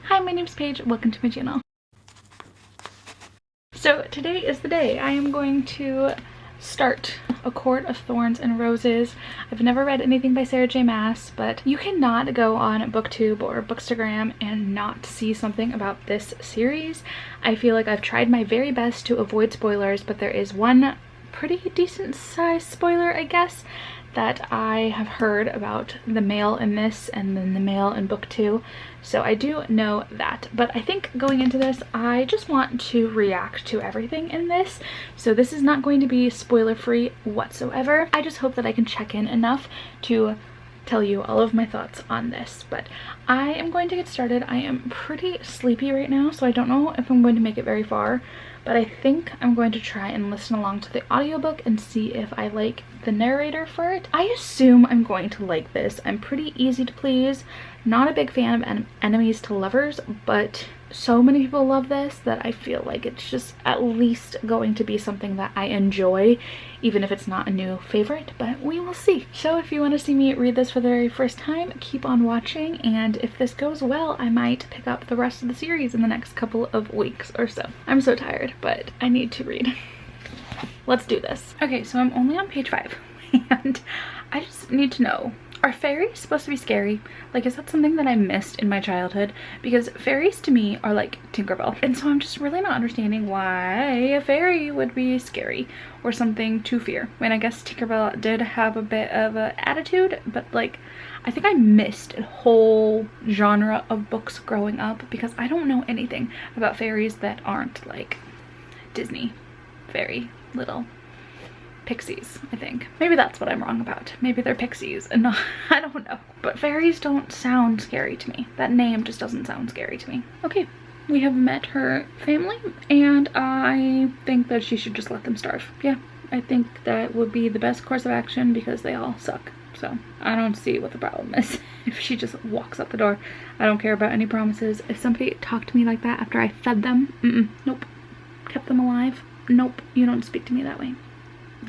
Hi, my name's Paige. Welcome to my channel. So today is the day I am going to start A Court of Thorns and Roses. I've never read anything by Sarah J Maas, but you cannot go on BookTube or Bookstagram and not see something about this series. I feel like I've tried my very best to avoid spoilers, but there is one pretty decent sized spoiler, I guess, that I have heard about the male in this and then the male in book 2. So I do know that, but I think going into this, I just want to react to everything in this. So this is not going to be spoiler free whatsoever. I just hope that I can check in enough to tell you all of my thoughts on this, but I am going to get started. I am pretty sleepy right now, so I don't know if I'm going to make it very far, but I think I'm going to try and listen along to the audiobook and see if I like the narrator for it. I assume I'm going to like this. I'm pretty easy to please, not a big fan of enemies to lovers, but so many people love this that I feel like it's just at least going to be something that I enjoy, even if it's not a new favorite, but we will see. So if you want to see me read this for the very first time, keep on watching, and if this goes well, I might pick up the rest of the series in the next couple of weeks or so. I'm so tired, but I need to read. Let's do this. Okay, so I'm only on page 5, and I just need to know, are fairies supposed to be scary? Like, is that something that I missed in my childhood? Because fairies to me are like Tinkerbell. And so I'm just really not understanding why a fairy would be scary or something to fear. I mean, I guess Tinkerbell did have a bit of an attitude, but like, I think I missed a whole genre of books growing up because I don't know anything about fairies that aren't like Disney fairy little pixies. I think maybe that's what I'm wrong about. Maybe they're pixies and not, I don't know, but fairies don't sound scary to me. That name just doesn't sound scary to me. Okay, we have met her family, and I think that she should just let them starve. Yeah, I think that would be the best course of action because they all suck. So I don't see what the problem is if she just walks out the door. I don't care about any promises. If somebody talked to me like that after I fed them, nope. Kept them alive, nope. You don't speak to me that way.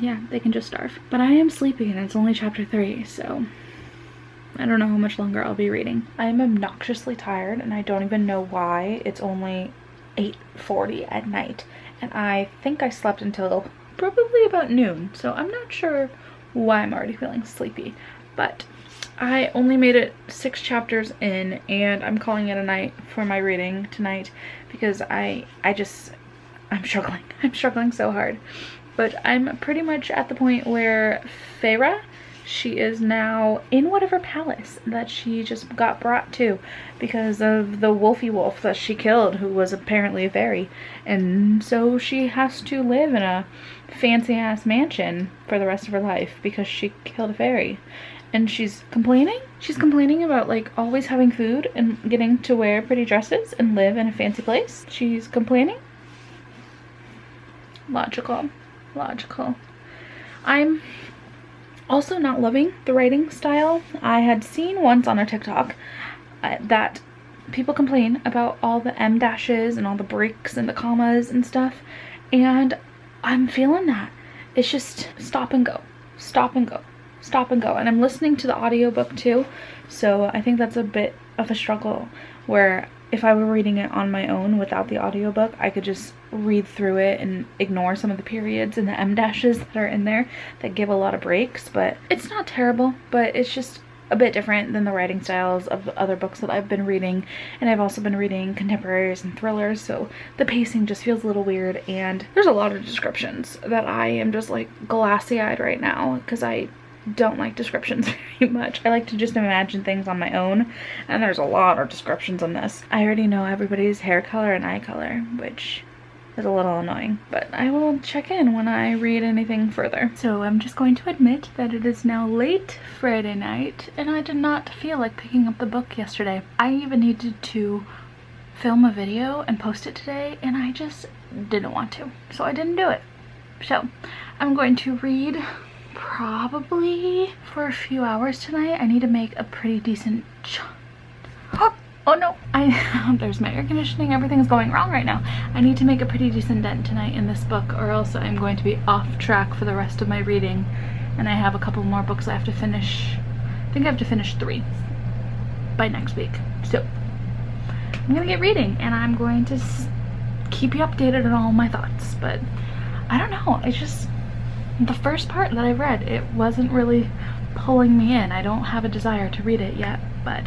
Yeah, they can just starve. But I am sleepy and it's only chapter 3, so I don't know how much longer I'll be reading. I am obnoxiously tired and I don't even know why. It's only 8:40 at night and I think I slept until probably about noon, so I'm not sure why I'm already feeling sleepy. But I only made it 6 chapters in and I'm calling it a night for my reading tonight because I'm struggling. I'm struggling so hard. But I'm pretty much at the point where Feyre, she is now in whatever palace that she just got brought to because of the wolfy wolf that she killed, who was apparently a fairy. And so she has to live in a fancy ass mansion for the rest of her life because she killed a fairy. And she's complaining. She's complaining about like always having food and getting to wear pretty dresses and live in a fancy place. She's complaining. Logical. I'm also not loving the writing style. I had seen once on a TikTok that people complain about all the M dashes and all the breaks and the commas and stuff, and I'm feeling that. It's just stop and go, stop and go, stop and go. And I'm listening to the audiobook too, so I think that's a bit of a struggle where if I were reading it on my own without the audiobook, I could just read through it and ignore some of the periods and the M dashes that are in there that give a lot of breaks. But it's not terrible, but it's just a bit different than the writing styles of the other books that I've been reading. And I've also been reading contemporaries and thrillers, so the pacing just feels a little weird. And there's a lot of descriptions that I am just like glassy-eyed right now because I don't like descriptions very much. I like to just imagine things on my own, and there's a lot of descriptions on this. I already know everybody's hair color and eye color, which is a little annoying, but I will check in when I read anything further. So I'm just going to admit that it is now late Friday night and I did not feel like picking up the book yesterday. I even needed to film a video and post it today and I just didn't want to, so I didn't do it. So I'm going to read probably for a few hours tonight. I need to make a pretty decent oh no, there's my air conditioning. Everything's going wrong right now. I need to make a pretty decent dent tonight in this book or else I'm going to be off track for the rest of my reading. And I have a couple more books I have to finish. I think I have to finish 3 by next week. So I'm gonna get reading, and I'm going to keep you updated on all my thoughts. But I don't know, it's just the first part that I've read, it wasn't really pulling me in. I don't have a desire to read it yet, but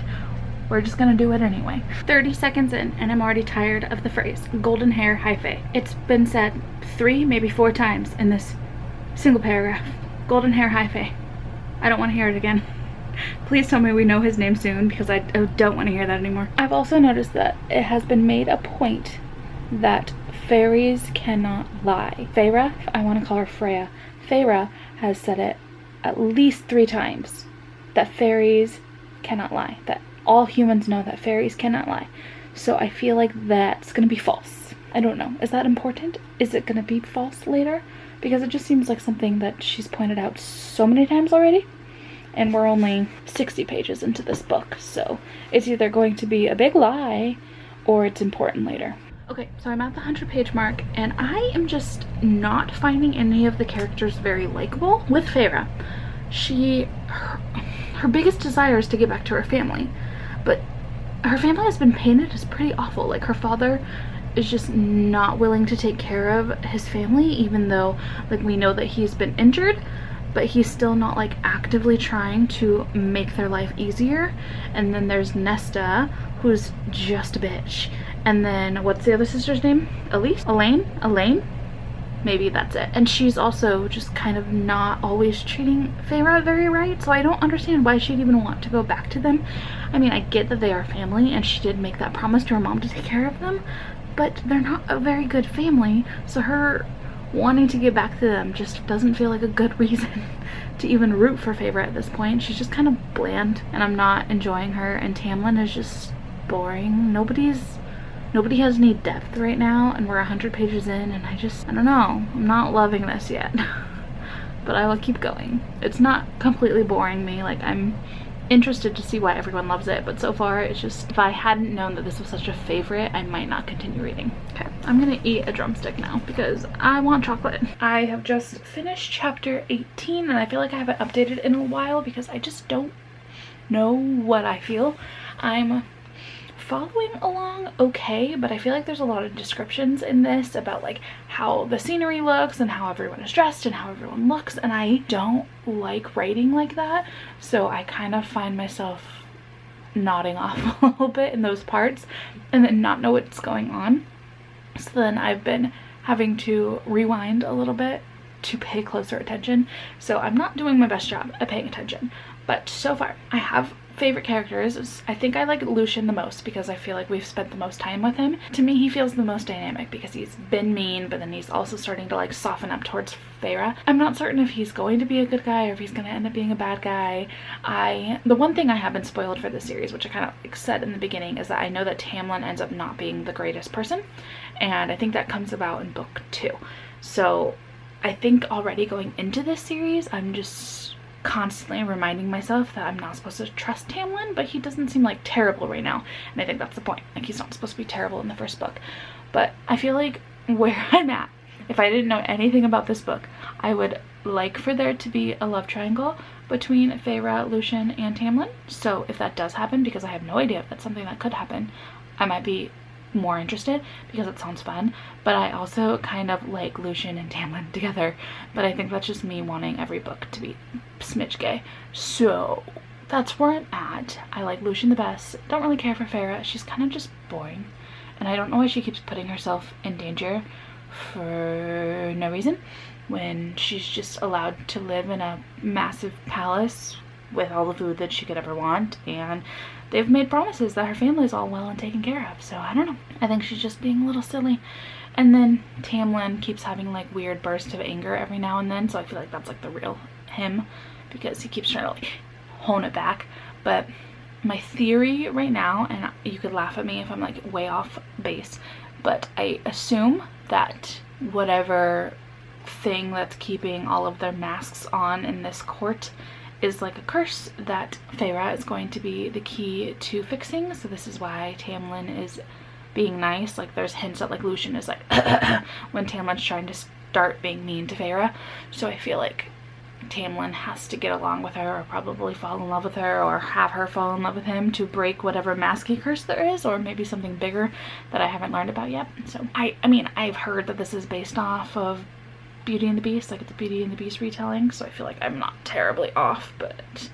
we're just gonna do it anyway. 30 seconds in, and I'm already tired of the phrase golden hair high fae. It's been said 3, maybe 4 times in this single paragraph. Golden hair high fae. I don't want to hear it again. Please tell me we know his name soon, because I don't want to hear that anymore. I've also noticed that it has been made a point that fairies cannot lie. Feyre, I want to call her Freya. Feyre has said it at least 3 times, that fairies cannot lie, that all humans know that fairies cannot lie. So I feel like that's gonna be false. I don't know, is that important? Is it gonna be false later? Because it just seems like something that she's pointed out so many times already, and we're only 60 pages into this book, so it's either going to be a big lie or it's important later. Okay, so I'm at the 100-page mark, and I am just not finding any of the characters very likable. With Feyre, her biggest desire is to get back to her family, but her family has been painted as pretty awful. Like, her father is just not willing to take care of his family, even though, like, we know that he's been injured, but he's still not, like, actively trying to make their life easier. And then there's Nesta, who's just a bitch. And then, what's the other sister's name? Elise? Elaine? Maybe that's it. And she's also just kind of not always treating Feyre very right, so I don't understand why she'd even want to go back to them. I mean, I get that they are family, and she did make that promise to her mom to take care of them, but they're not a very good family, so her wanting to get back to them just doesn't feel like a good reason to even root for Feyre at this point. She's just kind of bland, and I'm not enjoying her, and Tamlin is just boring. Nobody has any depth right now, and we're 100 pages in, and I don't know. I'm not loving this yet. But I will keep going. It's not completely boring me. Like, I'm interested to see why everyone loves it, but so far it's just, if I hadn't known that this was such a favorite, I might not continue reading. Okay, I'm gonna eat a drumstick now because I want chocolate. I have just finished chapter 18, and I feel like I haven't updated in a while because I just don't know what I feel. I'm following along okay, but I feel like there's a lot of descriptions in this about like how the scenery looks and how everyone is dressed and how everyone looks, and I don't like writing like that, so I kind of find myself nodding off a little bit in those parts and then not know what's going on. So then I've been having to rewind a little bit to pay closer attention, so I'm not doing my best job at paying attention. But so far I have favorite characters. I think I like Lucien the most because I feel like we've spent the most time with him. To me, he feels the most dynamic because he's been mean, but then he's also starting to like soften up towards Feyre. I'm not certain if he's going to be a good guy or if he's going to end up being a bad guy. The one thing I have been spoiled for this series, which I kind of like said in the beginning, is that I know that Tamlin ends up not being the greatest person, and I think that comes about in book 2. So I think already going into this series, I'm just constantly reminding myself that I'm not supposed to trust Tamlin, but he doesn't seem like terrible right now, and I think that's the point. Like, he's not supposed to be terrible in the first book, but I feel like where I'm at, if I didn't know anything about this book, I would like for there to be a love triangle between Feyre, Lucien, and Tamlin. So if that does happen, because I have no idea if that's something that could happen, I might be more interested because it sounds fun. But I also kind of like Lucien and Tamlin together, but I think that's just me wanting every book to be smidge gay. So that's where I'm at. I like Lucien the best. Don't really care for Feyre. She's kind of just boring, and I don't know why she keeps putting herself in danger for no reason when she's just allowed to live in a massive palace with all the food that she could ever want, and they've made promises that her family's all well and taken care of. So I don't know, I think she's just being a little silly. And then Tamlin keeps having like weird bursts of anger every now and then, so I feel like that's like the real him because he keeps trying to like hone it back. But my theory right now, and you could laugh at me if I'm like way off base, but I assume that whatever thing that's keeping all of their masks on in this court is like a curse that Feyre is going to be the key to fixing. So this is why Tamlin is being nice. Like, there's hints that like Lucien is like when Tamlin's trying to start being mean to Feyre. So I feel like Tamlin has to get along with her, or probably fall in love with her, or have her fall in love with him to break whatever masky curse there is, or maybe something bigger that I haven't learned about yet. So I mean, I've heard that this is based off of Beauty and the Beast, like it's a Beauty and the Beast retelling, so I feel like I'm not terribly off, but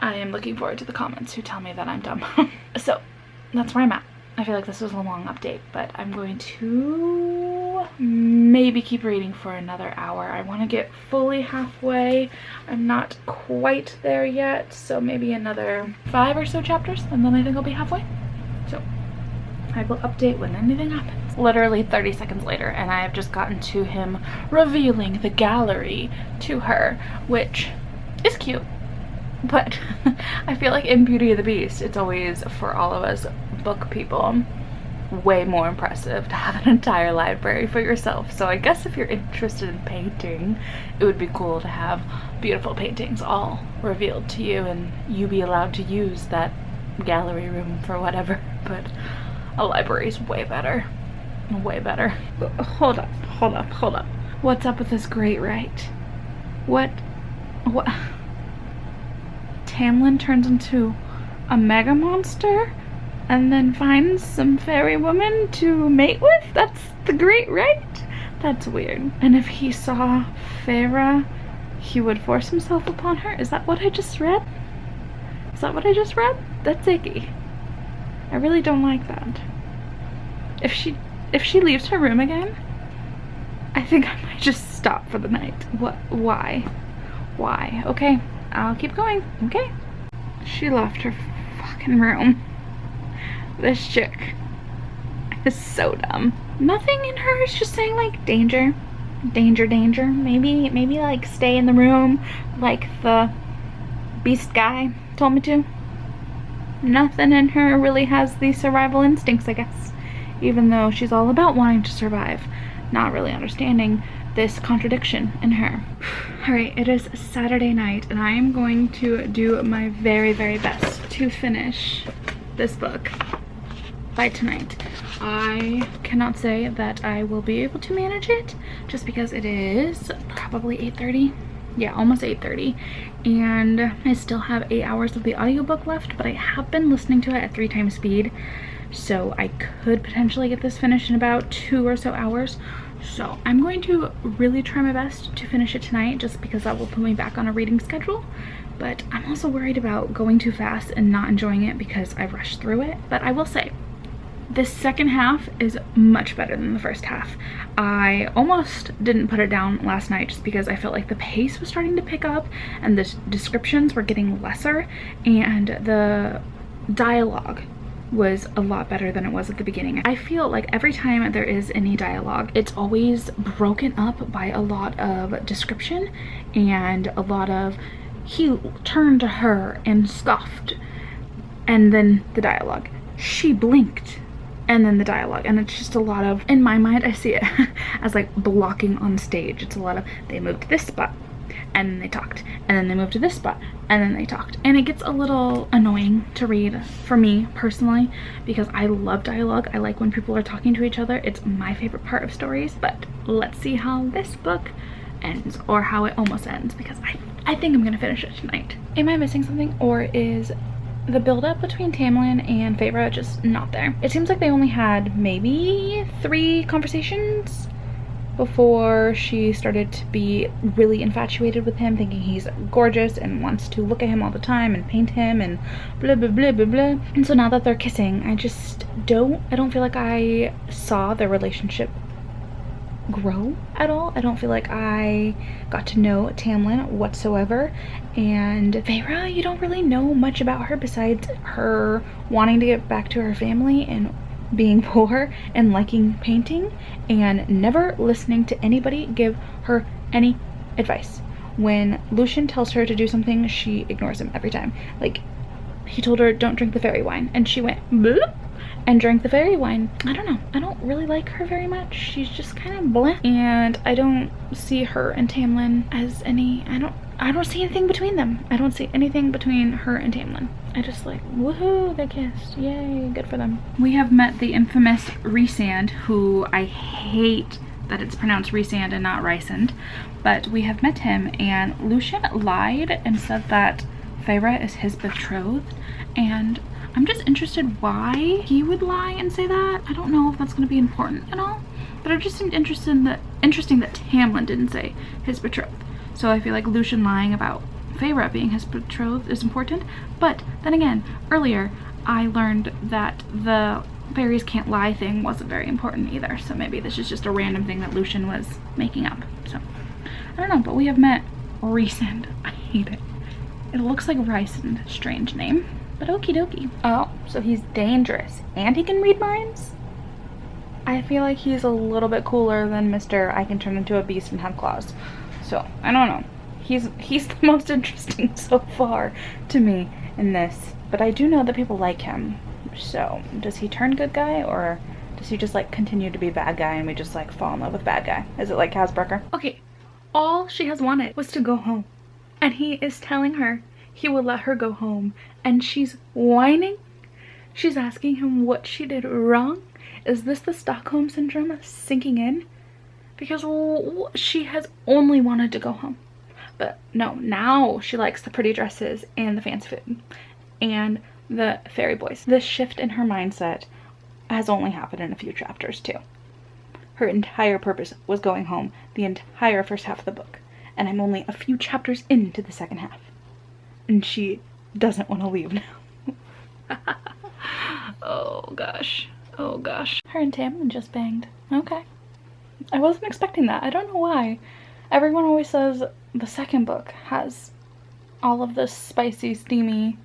I am looking forward to the comments who tell me that I'm dumb. So that's where I'm at. I feel like this was a long update, but I'm going to maybe keep reading for another hour. I want to get fully halfway. I'm not quite there yet, so maybe another 5 or so chapters, and then I think I'll be halfway. So I will update when anything happens. Literally 30 seconds later, and I have just gotten to him revealing the gallery to her, which is cute. But I feel like in Beauty and the Beast, it's always, for all of us book people, way more impressive to have an entire library for yourself. So I guess if you're interested in painting, it would be cool to have beautiful paintings all revealed to you and you be allowed to use that gallery room for whatever. But a library is way better. Way better. Hold up. What's up with this great right? What? Tamlin turns into a mega monster and then finds some fairy woman to mate with? That's the great right? That's weird. And if he saw Feyre, he would force himself upon her? Is that what I just read? That's icky. I really don't like that. If she leaves her room again, I think I might just stop for the night. What? Why? Okay, I'll keep going. Okay. She left her fucking room. This chick is so dumb. Nothing in her is just saying like danger. Maybe like stay in the room like the beast guy told me to. Nothing in her really has these survival instincts, I guess. Even though she's all about wanting to survive, not really understanding this contradiction in her. Alright, it is Saturday night and I am going to do my very, very best to finish this book by tonight. I cannot say that I will be able to manage it just because it is probably 8:30. Yeah, almost 8:30, and I still have 8 hours of the audiobook left, but I have been listening to it at 3 times speed, so I could potentially get this finished in about 2 or so hours. So I'm going to really try my best to finish it tonight just because that will put me back on a reading schedule. But I'm also worried about going too fast and not enjoying it because I rushed through it. But I will say, this second half is much better than the first half. I almost didn't put it down last night just because I felt like the pace was starting to pick up and the descriptions were getting lesser and the dialogue was a lot better than it was at the beginning. I feel like every time there is any dialogue, it's always broken up by a lot of description and a lot of he turned to her and scoffed, and then the dialogue. She blinked, and then the dialogue. And it's just a lot of, in my mind, I see it as like blocking on stage. It's a lot of, they moved to this spot and then they talked, and then they moved to this spot and then they talked, and it gets a little annoying to read for me personally because I love dialogue. I like when people are talking to each other. It's my favorite part of stories. But let's see how this book ends, or how it almost ends, because I think I'm gonna finish it tonight. Am I missing something, or is the build-up between Tamlin and Feyre just not there? It seems like they only had maybe 3 conversations before she started to be really infatuated with him, thinking he's gorgeous and wants to look at him all the time and paint him and blah blah blah blah blah. And so now that they're kissing, I don't feel like I saw their relationship grow at all. I don't feel like I got to know Tamlin whatsoever. And Feyre, you don't really know much about her besides her wanting to get back to her family and being poor and liking painting and never listening to anybody give her any advice. When Lucian tells her to do something, she ignores him every time. Like, he told her don't drink the fairy wine and she went bloop and drank the fairy wine. I don't know, I don't really like her very much. She's just kind of blah, and I don't see her and Tamlin as any, I don't see anything between them. I don't see anything between her and Tamlin. I just like, woohoo, they kissed, yay, good for them. We have met the infamous Rhysand, who I hate that it's pronounced Rhysand and not Rysand, but we have met him, and Lucien lied and said that Feyre is his betrothed, and I'm just interested why he would lie and say that. I don't know if that's going to be important at all, but it just seemed interesting that Tamlin didn't say his betrothed. So I feel like Lucien lying about Feyre being his betrothed is important. But then again, earlier I learned that the fairies can't lie thing wasn't very important either. So maybe this is just a random thing that Lucien was making up. So I don't know, but we have met Rhysand. I hate it. It looks like Rysand, strange name, but okie dokie. Oh, so he's dangerous and he can read minds? I feel like he's a little bit cooler than Mr. I can turn into a beast and have claws. So, I don't know. He's the most interesting so far to me in this. But I do know that people like him. So, does he turn good guy, or does he just like continue to be bad guy and we just like fall in love with bad guy? Is it like Casbreaker? Okay, all she has wanted was to go home. And he is telling her he will let her go home. And she's whining. She's asking him what she did wrong. Is this the Stockholm Syndrome sinking in? Because she has only wanted to go home. But no, now she likes the pretty dresses and the fancy food and the fairy boys. This shift in her mindset has only happened in a few chapters too. Her entire purpose was going home the entire first half of the book. And I'm only a few chapters into the second half. And she doesn't want to leave now. Oh gosh. Oh gosh. Her and Tamlin just banged. Okay. I wasn't expecting that. I don't know why. Everyone always says the second book has all of the spicy, steamy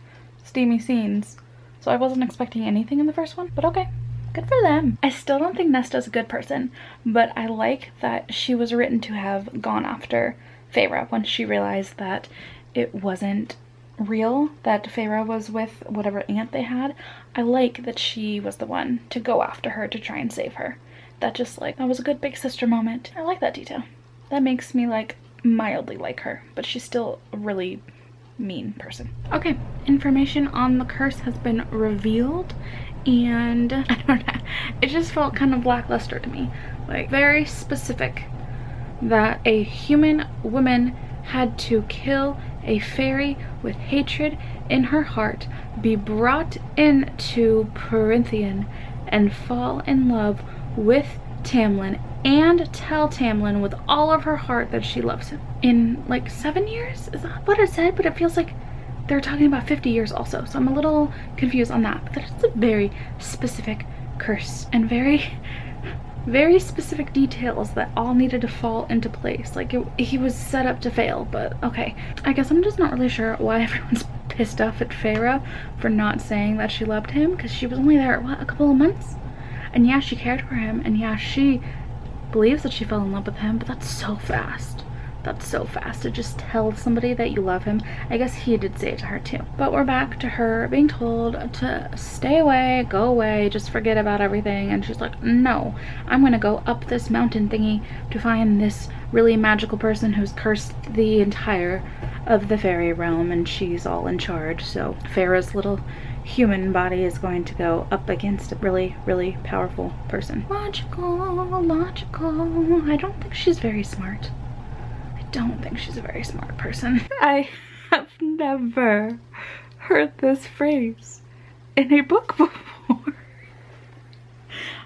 scenes. So I wasn't expecting anything in the first one, but okay. Good for them. I still don't think Nesta's a good person, but I like that she was written to have gone after Feyre once she realized that it wasn't real, that Feyre was with whatever aunt they had. I like that she was the one to go after her to try and save her. That just like, that was a good big sister moment. I like that detail. That makes me like mildly like her, but she's still a really mean person. Okay, information on the curse has been revealed, and I don't know, it just felt kind of lackluster to me. Like very specific that a human woman had to kill a fairy with hatred in her heart, be brought into Perinthian, and fall in love with Tamlin, and tell Tamlin with all of her heart that she loves him. In like 7 years? Is that what it said? But it feels like they're talking about 50 years also, so I'm a little confused on that. But that's a very specific curse, and very specific details that all needed to fall into place. Like he was set up to fail, but okay. I guess I'm just not really sure why everyone's pissed off at Feyre for not saying that she loved him, because she was only there, what, a couple of months? And yeah, she cared for him, and yeah, she believes that she fell in love with him, but that's so fast. That's so fast to just tell somebody that you love him. I guess he did say it to her too. But we're back to her being told to stay away, go away, just forget about everything. And she's like, no, I'm gonna go up this mountain thingy to find this really magical person who's cursed the entire of the fairy realm, and she's all in charge. So Feyre's little human body is going to go up against a really, really powerful person. Logical. I don't think she's very smart. Don't think she's a very smart person. I have never heard this phrase in a book before.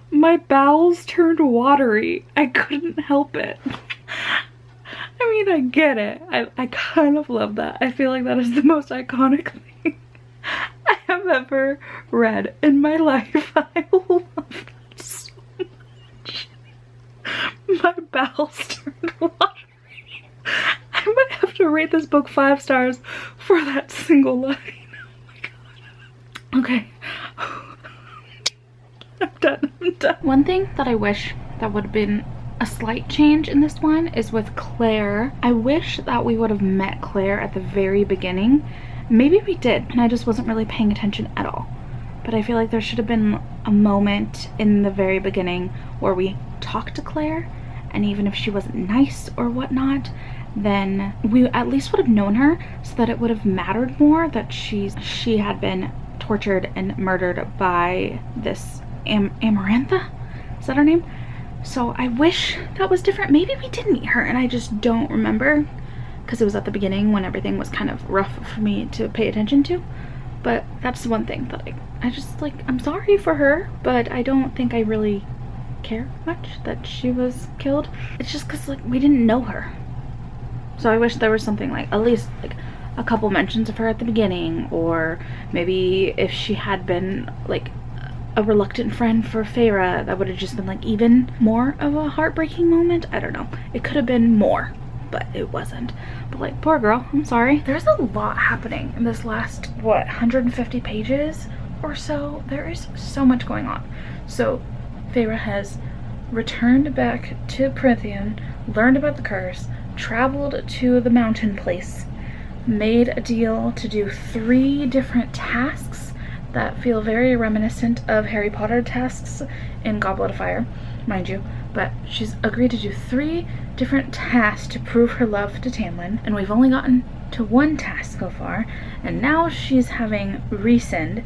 My bowels turned watery. I couldn't help it. I mean, I get it. I kind of love that. I feel like that is the most iconic thing I have ever read in my life. I love that so much. My bowels turned watery. I might have to rate this book 5 stars for that single line. Oh my god. Okay. I'm done. One thing that I wish that would have been a slight change in this one is with Claire. I wish that we would have met Claire at the very beginning. Maybe we did, and I just wasn't really paying attention at all. But I feel like there should have been a moment in the very beginning where we talked to Claire, and even if she wasn't nice or whatnot, then we at least would have known her, so that it would have mattered more that she had been tortured and murdered by this Amarantha? Is that her name? So I wish that was different. Maybe we did meet her and I just don't remember, because it was at the beginning when everything was kind of rough for me to pay attention to. But that's one thing that I just like, I'm sorry for her, but I don't think I really care much that she was killed. It's just because like we didn't know her. So I wish there was something like at least like a couple mentions of her at the beginning, or maybe if she had been like a reluctant friend for Feyre, that would have just been like even more of a heartbreaking moment. I don't know. It could have been more, but it wasn't. But like, poor girl, I'm sorry. There's a lot happening in this last, what, 150 pages or so? There is so much going on. So Feyre has returned back to Prythian, learned about the curse, traveled to the mountain place, made a deal to do 3 different tasks that feel very reminiscent of Harry Potter tasks in Goblet of Fire, mind you. But she's agreed to do 3 different tasks to prove her love to Tamlin, and we've only gotten to 1 task so far, and now she's having Rhysand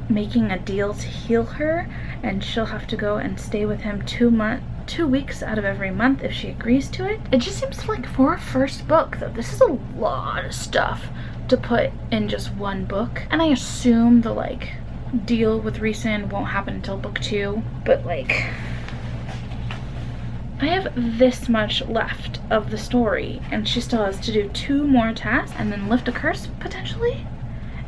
making a deal to heal her, and she'll have to go and stay with him 2 weeks out of every month if she agrees to it. It just seems like for a first book though, this is a lot of stuff to put in just 1 book. And I assume the like deal with Rhysand won't happen until book 2, but like I have this much left of the story and she still has to do 2 more tasks and then lift a curse potentially,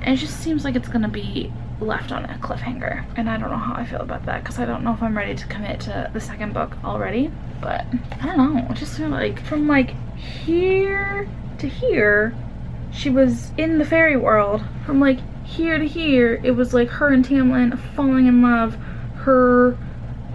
and it just seems like it's gonna be left on a cliffhanger, and I don't know how I feel about that, because I don't know if I'm ready to commit to the 2nd book already. But I don't know, it just feels like from like here to here she was in the fairy world, from like here to here it was like her and Tamlin falling in love, her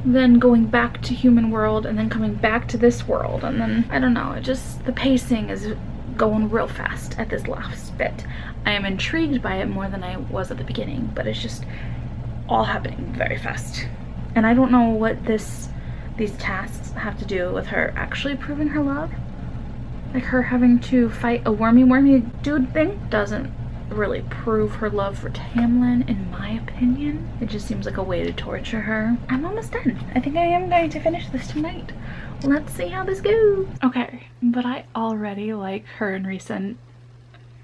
then going back to human world and then coming back to this world, and then I don't know, it just, the pacing is going real fast at this last bit. I am intrigued by it more than I was at the beginning, but it's just all happening very fast. And I don't know what these tasks have to do with her actually proving her love. Like her having to fight a wormy dude thing doesn't really prove her love for Tamlin, in my opinion. It just seems like a way to torture her. I'm almost done. I think I am going to finish this tonight. Let's see how this goes. Okay, but I already like her and Rhysand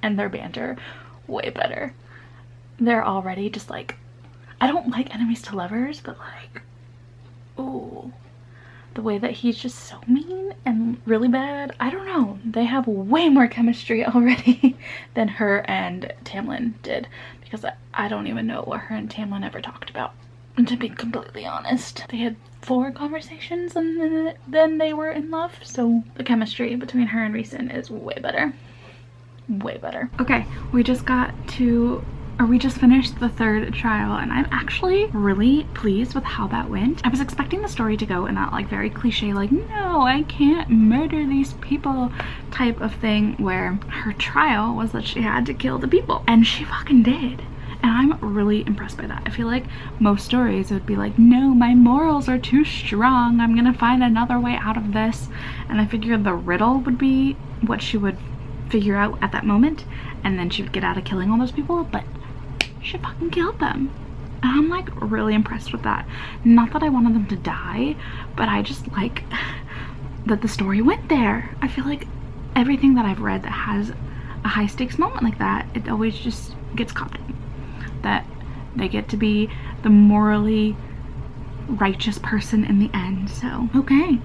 and their banter way better. They're already just like, I don't like enemies to lovers, but like, ooh, the way that he's just so mean and really bad, I don't know. They have way more chemistry already than her and Tamlin did, because I don't even know what her and Tamlin ever talked about, to be completely honest. They had 4 conversations and then they were in love, so the chemistry between her and Rhysand is way better. Way better. Okay, we just finished the 3rd trial, and I'm actually really pleased with how that went. I was expecting the story to go in that like very cliche, like, no, I can't murder these people type of thing, where her trial was that she had to kill the people, and she fucking did. And I'm really impressed by that. I feel like most stories would be like, no, my morals are too strong, I'm gonna find another way out of this. And I figured the riddle would be what she would figure out at that moment, and then she would get out of killing all those people, but she fucking killed them. And I'm like really impressed with that. Not that I wanted them to die, but I just like that the story went there. I feel like everything that I've read that has a high stakes moment like that, it always just gets caught in. That they get to be the morally righteous person in the end. So okay,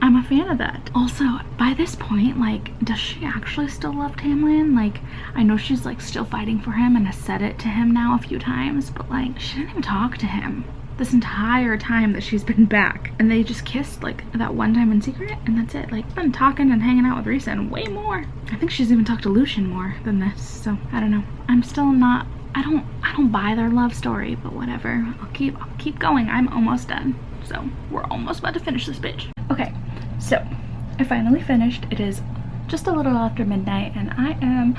I'm a fan of that. Also, by this point, like, does she actually still love Tamlin? Like, I know she's like still fighting for him and has said it to him now a few times, but like, she didn't even talk to him this entire time that she's been back. And they just kissed like that one time in secret, and that's it. Like, been talking and hanging out with Rhysand way more. I think she's even talked to Lucien more than this, so I don't know. I'm still not, I don't buy their love story, but whatever. I'll keep going. I'm almost done. So we're almost about to finish this bitch. Okay, so I finally finished. It is just a little after midnight, and I am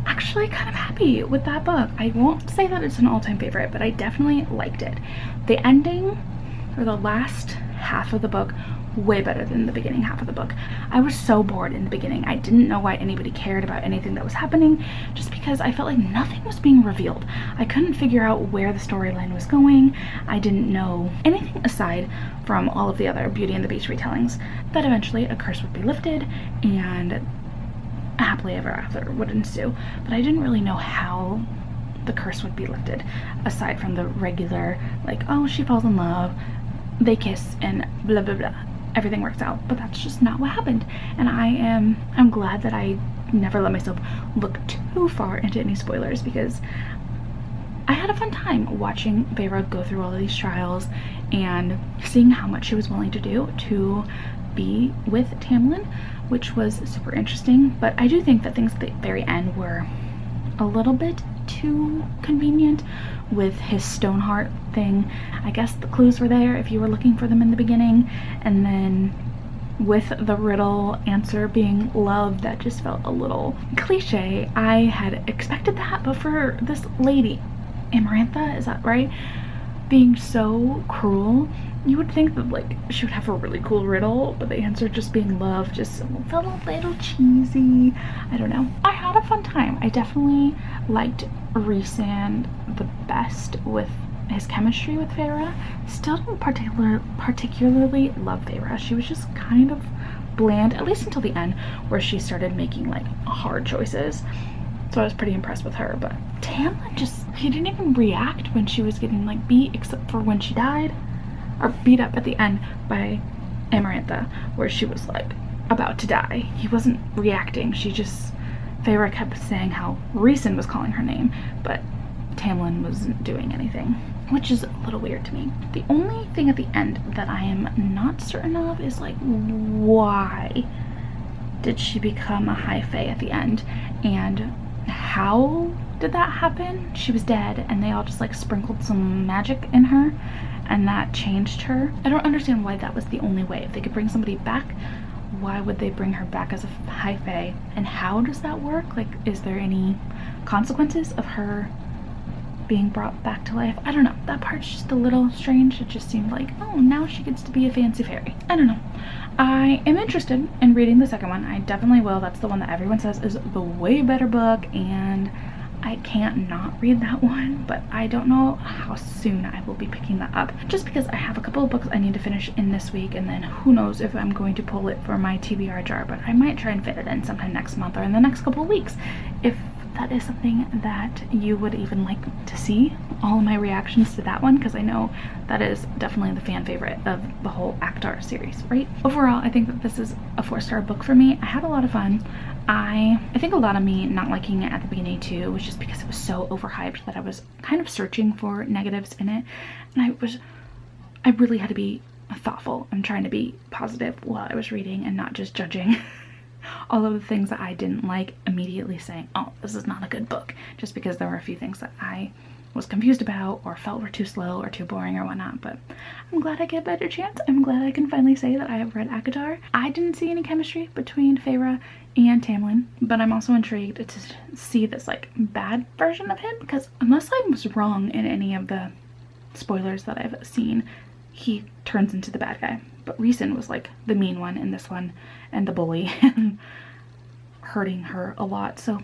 actually kind of happy with that book. I won't say that it's an all-time favorite, but I definitely liked it. The ending, or the last half of the book, way better than the beginning half of the book. I was so bored in the beginning. I didn't know why anybody cared about anything that was happening, just because I felt like nothing was being revealed. I couldn't figure out where the storyline was going. I didn't know anything aside from all of the other Beauty and the Beast retellings, that eventually a curse would be lifted and happily ever after would ensue. But I didn't really know how the curse would be lifted, aside from the regular, like, oh, she falls in love, they kiss, and blah blah blah, everything works out. But that's just not what happened, and I'm glad that I never let myself look too far into any spoilers, because I had a fun time watching Feyre go through all of these trials and seeing how much she was willing to do to be with Tamlin, which was super interesting. But I do think that things at the very end were a little bit too convenient with his Stoneheart thing. I guess the clues were there if you were looking for them in the beginning, and then with the riddle answer being love, that just felt a little cliche. I had expected that, but for this lady, Amarantha, is that right, being so cruel, you would think that like she would have a really cool riddle, but the answer just being love just felt a little cheesy. I don't know. I had a fun time. I definitely liked Rhysand the best with his chemistry with Feyre. Still didn't particularly love Feyre. She was just kind of bland, at least until the end, where she started making like hard choices. So I was pretty impressed with her. But Tamlin just, he didn't even react when she was getting like beat, except for when she died, or beat up at the end by Amarantha, where she was like about to die. He wasn't reacting. She just, Feyre kept saying how Rhysand was calling her name, but Tamlin wasn't doing anything, which is a little weird to me. The only thing at the end that I am not certain of is like, why did she become a High Fae at the end, and how did that happen? She was dead and they all just like sprinkled some magic in her and that changed her. I don't understand why that was the only way. If they could bring somebody back, why would they bring her back as a High Fae? And how does that work? Like, is there any consequences of her being brought back to life? I don't know. That part's just a little strange. It just seemed like, oh, now she gets to be a fancy fairy. I don't know. I am interested in reading the second one. I definitely will. That's the one that everyone says is the way better book, and I can't not read that one, but I don't know how soon I will be picking that up, just because I have a couple of books I need to finish in this week, and then who knows if I'm going to pull it for my TBR jar. But I might try and fit it in sometime next month or in the next couple of weeks, if that is something that you would even like to see, all of my reactions to that one, because I know that is definitely the fan favorite of the whole ACOTAR series, right? Overall, I think that this is a 4-star book for me. I had a lot of fun. I think a lot of me not liking it at the beginning too was just because it was so overhyped that I was kind of searching for negatives in it, and I really had to be thoughtful. I'm trying to be positive while I was reading and not just judging all of the things that I didn't like, immediately saying, oh, this is not a good book, just because there were a few things that I was confused about or felt were too slow or too boring or whatnot. But I'm glad I get a better chance. I'm glad I can finally say that I have read ACOTAR. I didn't see any chemistry between Feyre and Tamlin, but I'm also intrigued to see this like bad version of him, because unless I was wrong in any of the spoilers that I've seen, he turns into the bad guy. But Rhysand was like the mean one in this one, and the bully, and hurting her a lot. So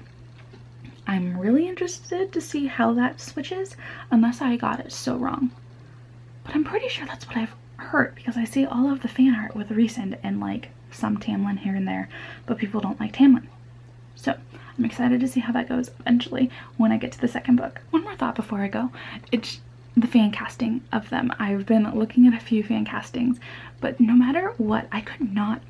I'm really interested to see how that switches, unless I got it so wrong. But I'm pretty sure that's what I've heard, because I see all of the fan art with Rhysand and like some Tamlin here and there, but people don't like Tamlin. So I'm excited to see how that goes eventually when I get to the second book. One more thought before I go. It's the fan casting of them. I've been looking at a few fan castings, but no matter what, I could not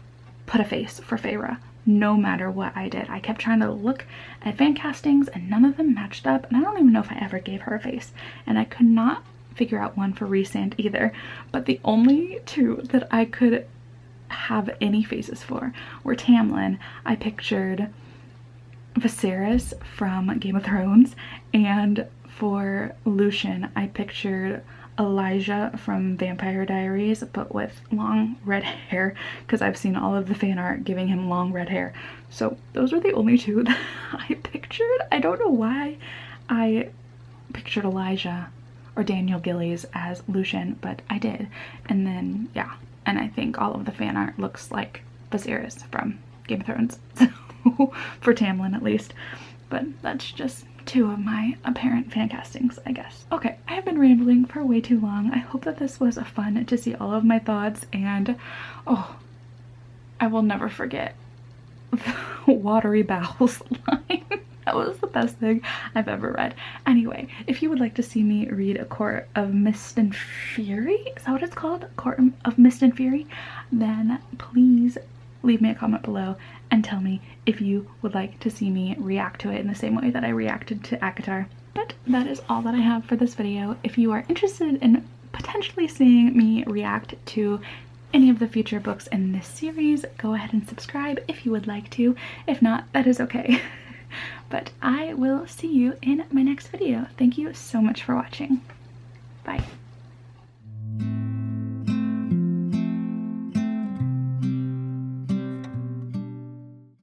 put a face for Feyre. No matter what I did, I kept trying to look at fan castings and none of them matched up, and I don't even know if I ever gave her a face, and I could not figure out one for Rhysand either. But the only two that I could have any faces for were Tamlin. I pictured Viserys from Game of Thrones, and for Lucian I pictured Elijah from Vampire Diaries, but with long red hair, because I've seen all of the fan art giving him long red hair. So those were the only two that I pictured. I don't know why I pictured Elijah or Daniel Gillies as Lucian, but I did. And then yeah, and I think all of the fan art looks like Viserys from Game of Thrones, so, for Tamlin at least. But that's just two of my apparent fan castings, I guess. Okay, I have been rambling for way too long. I hope that this was fun to see all of my thoughts, and oh, I will never forget the watery bowels line. That was the best thing I've ever read. Anyway, if you would like to see me read A Court of Mist and Fury, is that what it's called? Court of Mist and Fury? Then please leave me a comment below and tell me if you would like to see me react to it in the same way that I reacted to ACOTAR. But that is all that I have for this video. If you are interested in potentially seeing me react to any of the future books in this series, go ahead and subscribe if you would like to. If not, that is okay. But I will see you in my next video. Thank you so much for watching. Bye.